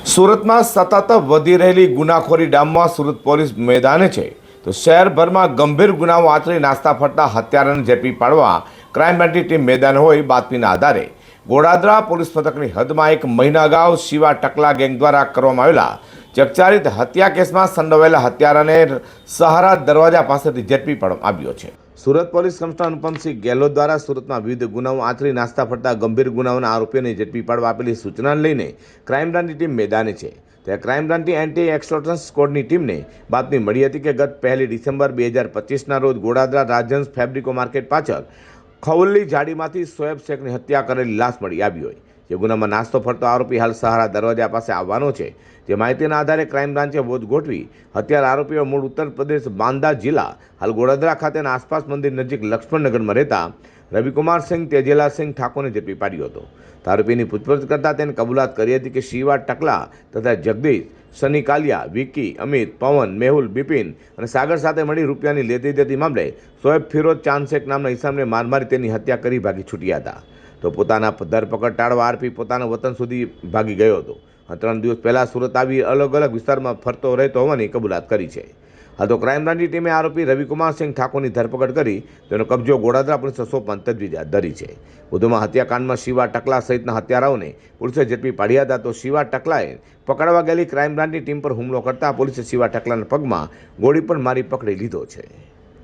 સુરતમાં સતત વધી રહેલી ગુનાખોરી ડામમાં સુરત પોલીસ મેદાને છે તો શહેરભરમાં ગંભીર ગુનાઓ આચરી નાસ્તા ફરતા હત્યારાને ઝડપી પાડવા ક્રાઇમ બ્રાન્ચની ટીમ મેદાન હોય બાતમીના આધારે ગોડાદરા પોલીસ મથકની હદમાં એક મહિના અગાઉ શિવા ટકલા ગેંગ દ્વારા કરવામાં આવેલા ચકચારિત હત્યા કેસમાં સંડોવાયેલા હત્યારાને સહારા દરવાજા પાસેથી ઝડપી પાડવામાં આવ્યો છે। સુરત પોલીસ કમિશનર અનુપમસિંહ ગેહલોત દ્વારા સુરતમાં વિવિધ ગુનાઓ આચરી નાસ્તા ફરતા ગંભીર ગુનાઓના આરોપીઓને ઝડપી પાડવા આપેલી સૂચનાને લઈને ક્રાઇમ બ્રાન્ચની ટીમ મેદાને છે। ત્યારે ક્રાઇમ બ્રાન્ચની એન્ટી એક્સટોર્શન સ્ક્વોડની ટીમને બાતમી મળી હતી કે ગત 1 ડિસેમ્બર 2025ના રોજ ગોડાદરા રાજહંસ ફેબ્રિકો માર્કેટ પાછળ ખવલ્લી ઝાડીમાંથી શોએબ શેખની હત્યા કરેલી લાશ મળી આવી હોય। જે ગુનામાં નાસ્તો ફરતો આરોપી હાલ સહારા દરવાજા પાસે આવવાનો છે। જે માહિતીના આધારે ક્રાઇમ બ્રાન્ચે વોચ ગોઠવી હત્યારા આરોપીઓ મૂળ ઉત્તર પ્રદેશ બાંદા જિલ્લા હાલ ગોડાદરા ખાતેના આસપાસ મંદિર નજીક લક્ષ્મણનગરમાં રહેતા રવિકુમાર સિંહ તેજેલા સિંહ ઠાકોરને ઝડપી પાડ્યો હતો। આરોપીની પૂછપરછ કરતાં તેને કબૂલાત કરી હતી કે શિવા ટકલા તથા જગદીશ, સની કાલિયા, વિકી, અમિત, પવન, મેહુલ, બિપિન અને સાગર સાથે મળી રૂપિયાની લેતી દેતી મામલે શોએબ ફિરોઝ ચાંદ શેખ નામના ઇસામને માર મારી તેની હત્યા કરી ભાગી છૂટ્યા હતા। તો પોતાના ધરપકડ ટાળવા આરોપી પોતાના વતન સુધી ભાગી ગયો હતો। 3 દિવસ પહેલા સુરત આવી અલગ અલગ વિસ્તારમાં ફરતો રહેતો હોવાની કબૂલાત કરી છે। હાલ તો ક્રાઇમ બ્રાન્ચની ટીમે આરોપી રવિકુમાર સિંહ ઠાકોરની ધરપકડ કરી તેનો કબજો ગોડાદરા પોલીસે સોંપવાની તજવીજ હાથ ધરી છે। વધુમાં હત્યાકાંડમાં શિવા ટકલા સહિતના હત્યારાઓને પોલીસે ઝડપી પાડ્યા હતા। તો શિવા ટકલાએ પકડવા ગયેલી ક્રાઇમ બ્રાન્ચની ટીમ પર હુમલો કરતા પોલીસે શિવા ટકલાના પગમાં ગોળી પણ મારી પકડી લીધો છે।